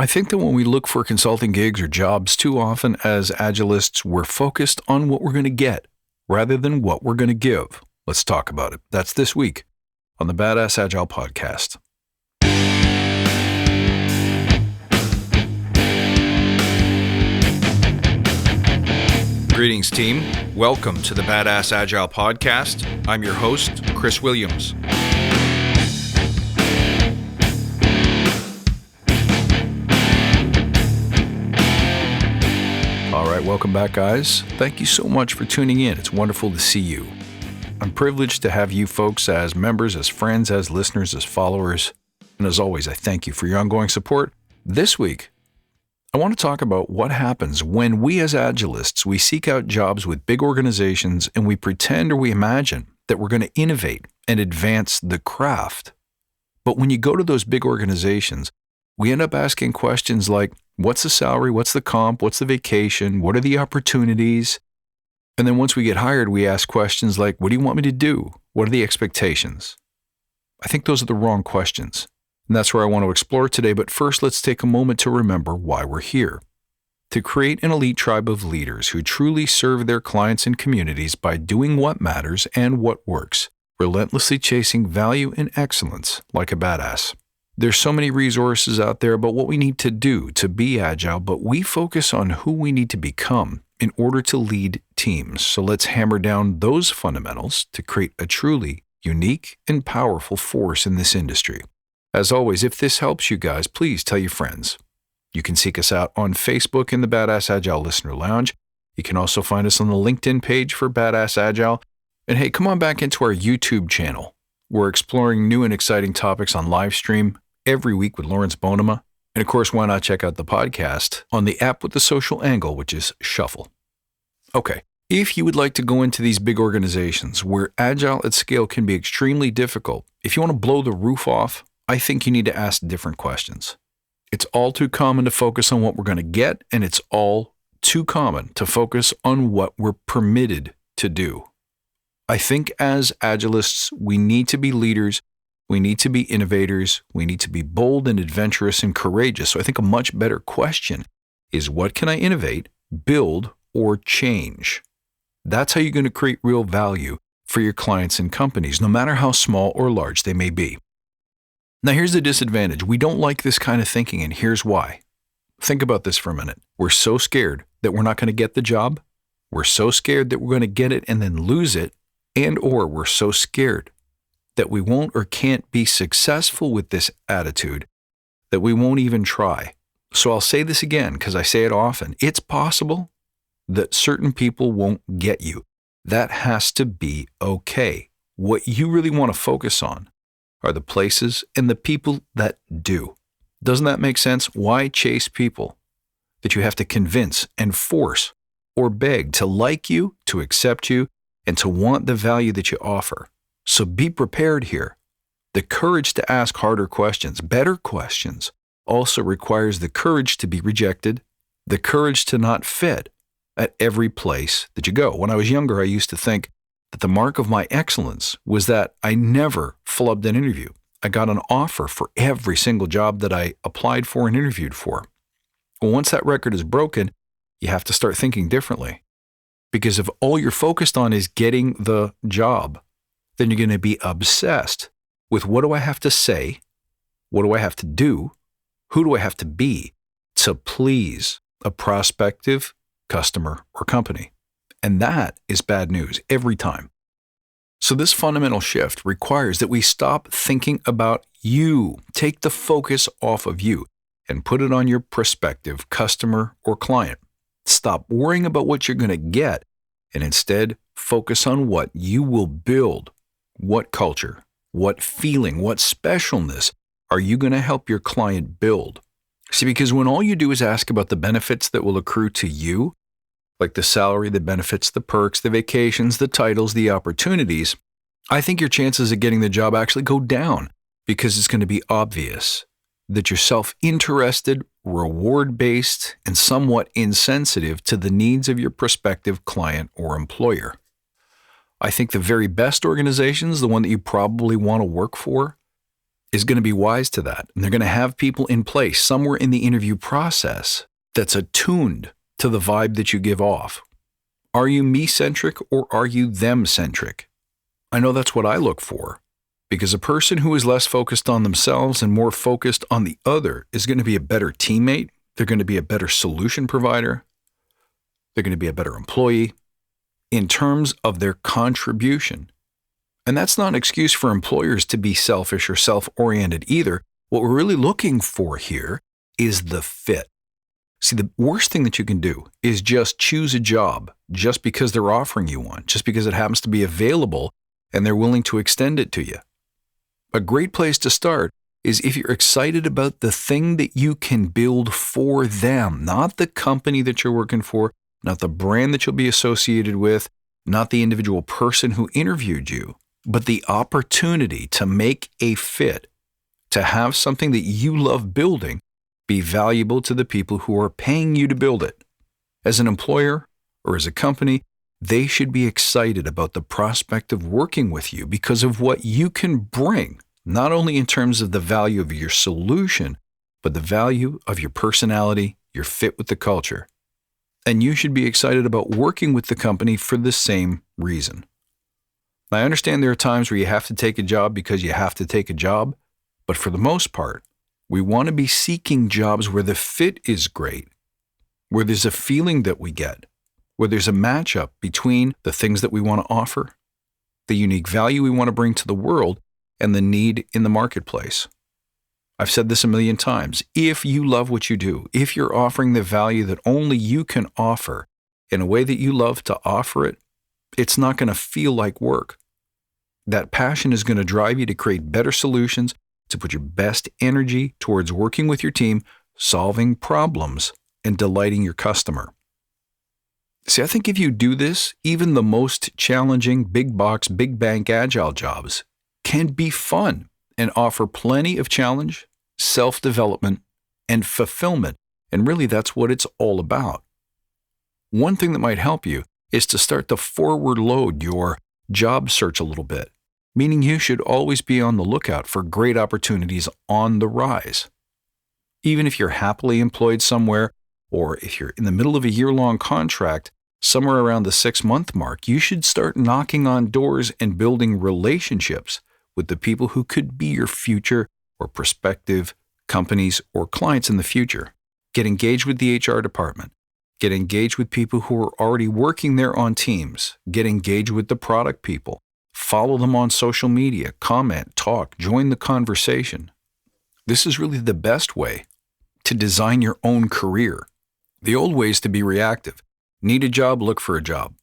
I think that when we look for consulting gigs or jobs, too often as agilists, we're focused on what we're going to get rather than what we're going to give. Let's talk about it. That's this week on the Badass Agile podcast. Greetings, team. Welcome to the Badass Agile podcast. I'm your host, Chris Williams. All right, welcome back, guys. Thank you so much for tuning in. It's wonderful to see you. I'm privileged to have you folks as members, as friends, as listeners, as followers. And as always, I thank you for your ongoing support. This week, I want to talk about what happens when we as agilists, we seek out jobs with big organizations and we pretend or we imagine that we're going to innovate and advance the craft. But when you go to those big organizations, we end up asking questions like, what's the salary? What's the comp? What's the vacation? What are the opportunities? And then once we get hired, we ask questions like, what do you want me to do? What are the expectations? I think those are the wrong questions. And that's where I want to explore today. But first, let's take a moment to remember why we're here. To create an elite tribe of leaders who truly serve their clients and communities by doing what matters and what works, relentlessly chasing value and excellence like a badass. There's so many resources out there about what we need to do to be agile, but we focus on who we need to become in order to lead teams. So let's hammer down those fundamentals to create a truly unique and powerful force in this industry. As always, if this helps you guys, please tell your friends. You can seek us out on Facebook in the Badass Agile Listener Lounge. You can also find us on the LinkedIn page for Badass Agile. And hey, come on back into our YouTube channel. We're exploring new and exciting topics on live stream every week with Lawrence Bonema. And of course, why not check out the podcast on the app with the social angle, which is Shuffle. Okay, if you would like to go into these big organizations where Agile at scale can be extremely difficult, if you want to blow the roof off, I think you need to ask different questions. It's all too common to focus on what we're going to get, and it's all too common to focus on what we're permitted to do. I think as agilists, we need to be leaders, we need to be innovators, we need to be bold and adventurous and courageous. So I think a much better question is, what can I innovate, build, or change? That's how you're going to create real value for your clients and companies, no matter how small or large they may be. Now, here's the disadvantage. We don't like this kind of thinking, and here's why. Think about this for a minute. We're so scared that we're not going to get the job. We're so scared that we're going to get it and then lose it, or we're so scared that we won't or can't be successful with this attitude that we won't even try. So I'll say this again because I say it often. It's possible that certain people won't get you. That has to be okay. What you really want to focus on are the places and the people that do. Doesn't that make sense? Why chase people that you have to convince and force or beg to like you, to accept you, and to want the value that you offer? So be prepared here. The courage to ask harder questions, better questions, also requires the courage to be rejected, the courage to not fit at every place that you go. When I was younger, I used to think that the mark of my excellence was that I never flubbed an interview. I got an offer for every single job that I applied for and interviewed for. Well, once that record is broken, you have to start thinking differently. Because if all you're focused on is getting the job, then you're going to be obsessed with, what do I have to say? What do I have to do? Who do I have to be to please a prospective customer or company? And that is bad news every time. So this fundamental shift requires that we stop thinking about you. Take the focus off of you and put it on your prospective customer or client. Stop worrying about what you're going to get and instead focus on what you will build. What culture, what feeling, what specialness are you going to help your client build? See, because when all you do is ask about the benefits that will accrue to you, like the salary, the benefits, the perks, the vacations, the titles, the opportunities, I think your chances of getting the job actually go down, because it's going to be obvious that you're self-interested, reward-based, and somewhat insensitive to the needs of your prospective client or employer. I think the very best organizations, the one that you probably want to work for, is going to be wise to that. And they're going to have people in place somewhere in the interview process that's attuned to the vibe that you give off. Are you me-centric or are you them-centric? I know that's what I look for, because a person who is less focused on themselves and more focused on the other is going to be a better teammate. They're going to be a better solution provider. They're going to be a better employee in terms of their contribution. And that's not an excuse for employers to be selfish or self-oriented either. What we're really looking for here is the fit. See, the worst thing that you can do is just choose a job just because they're offering you one, just because it happens to be available and they're willing to extend it to you. A great place to start is if you're excited about the thing that you can build for them, not the company that you're working for, not the brand that you'll be associated with, not the individual person who interviewed you, but the opportunity to make a fit, to have something that you love building be valuable to the people who are paying you to build it. As an employer or as a company, they should be excited about the prospect of working with you because of what you can bring, not only in terms of the value of your solution, but the value of your personality, your fit with the culture. And you should be excited about working with the company for the same reason. I understand there are times where you have to take a job because you have to take a job, but for the most part, we want to be seeking jobs where the fit is great, where there's a feeling that we get, where there's a matchup between the things that we want to offer, the unique value we want to bring to the world, and the need in the marketplace. I've said this a million times. If you love what you do, if you're offering the value that only you can offer in a way that you love to offer it, it's not going to feel like work. That passion is going to drive you to create better solutions, to put your best energy towards working with your team, solving problems, and delighting your customer. See, I think if you do this, even the most challenging big box, big bank agile jobs can be fun and offer plenty of challenge, self-development, and fulfillment. And really, that's what it's all about. One thing that might help you is to start to forward load your job search a little bit, meaning you should always be on the lookout for great opportunities on the rise. Even if you're happily employed somewhere, or if you're in the middle of a year-long contract, somewhere around the 6-month mark, you should start knocking on doors and building relationships with the people who could be your future or prospective companies or clients in the future. Get engaged with the HR department. Get engaged with people who are already working there on teams. Get engaged with the product people. Follow them on social media, comment, talk, join the conversation. This is really the best way to design your own career. The old way is to be reactive. Need a job, look for a job.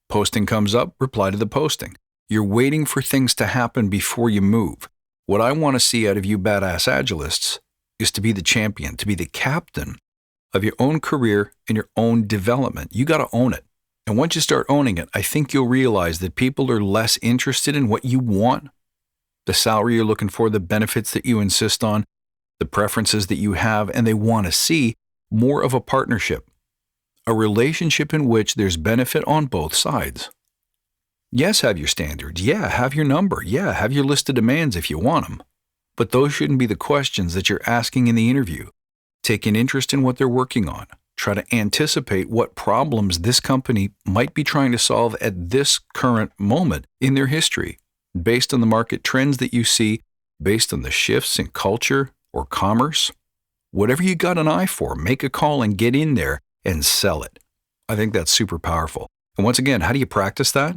Posting comes up, reply to the posting. You're waiting for things to happen before you move. What I want to see out of you badass agilists is to be the champion, to be the captain of your own career and your own development. You got to own it. And once you start owning it, I think you'll realize that people are less interested in what you want, the salary you're looking for, the benefits that you insist on, the preferences that you have, and they want to see more of a partnership, a relationship in which there's benefit on both sides. Yes, have your standards. Yeah, have your number. Yeah, have your list of demands if you want them. But those shouldn't be the questions that you're asking in the interview. Take an interest in what they're working on. Try to anticipate what problems this company might be trying to solve at this current moment in their history, based on the market trends that you see, based on the shifts in culture or commerce. Whatever you got an eye for, make a call and get in there and sell it. I think that's super powerful. And once again, how do you practice that?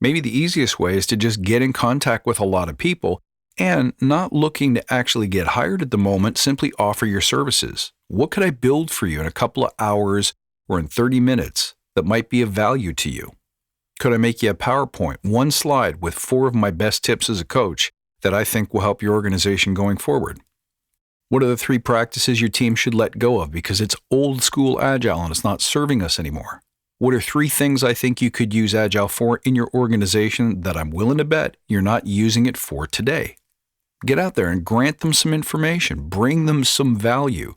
Maybe the easiest way is to just get in contact with a lot of people and not looking to actually get hired at the moment, simply offer your services. What could I build for you in a couple of hours or in 30 minutes that might be of value to you? Could I make you a PowerPoint, one slide with 4 of my best tips as a coach that I think will help your organization going forward? What are the 3 practices your team should let go of because it's old school Agile and it's not serving us anymore? What are 3 things I think you could use Agile for in your organization that I'm willing to bet you're not using it for today? Get out there and grant them some information. Bring them some value.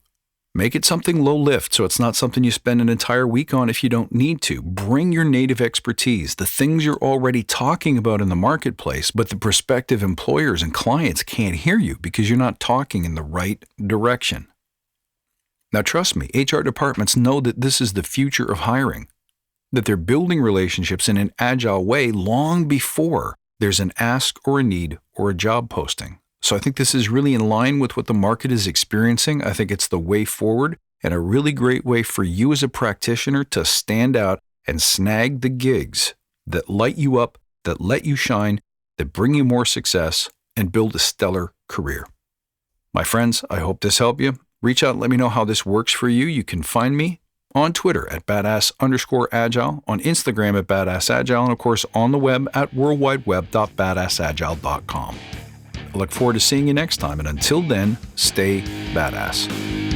Make it something low lift so it's not something you spend an entire week on if you don't need to. Bring your native expertise, the things you're already talking about in the marketplace, but the prospective employers and clients can't hear you because you're not talking in the right direction. Now trust me, HR departments know that this is the future of hiring, that they're building relationships in an agile way long before there's an ask or a need or a job posting. So I think this is really in line with what the market is experiencing. I think it's the way forward and a really great way for you as a practitioner to stand out and snag the gigs that light you up, that let you shine, that bring you more success and build a stellar career. My friends, I hope this helped you. Reach out and let me know how this works for you. You can find me on Twitter at badass_agile, on Instagram at badassagile, and of course on the web at worldwideweb.badassagile.com. I look forward to seeing you next time, and until then, stay badass.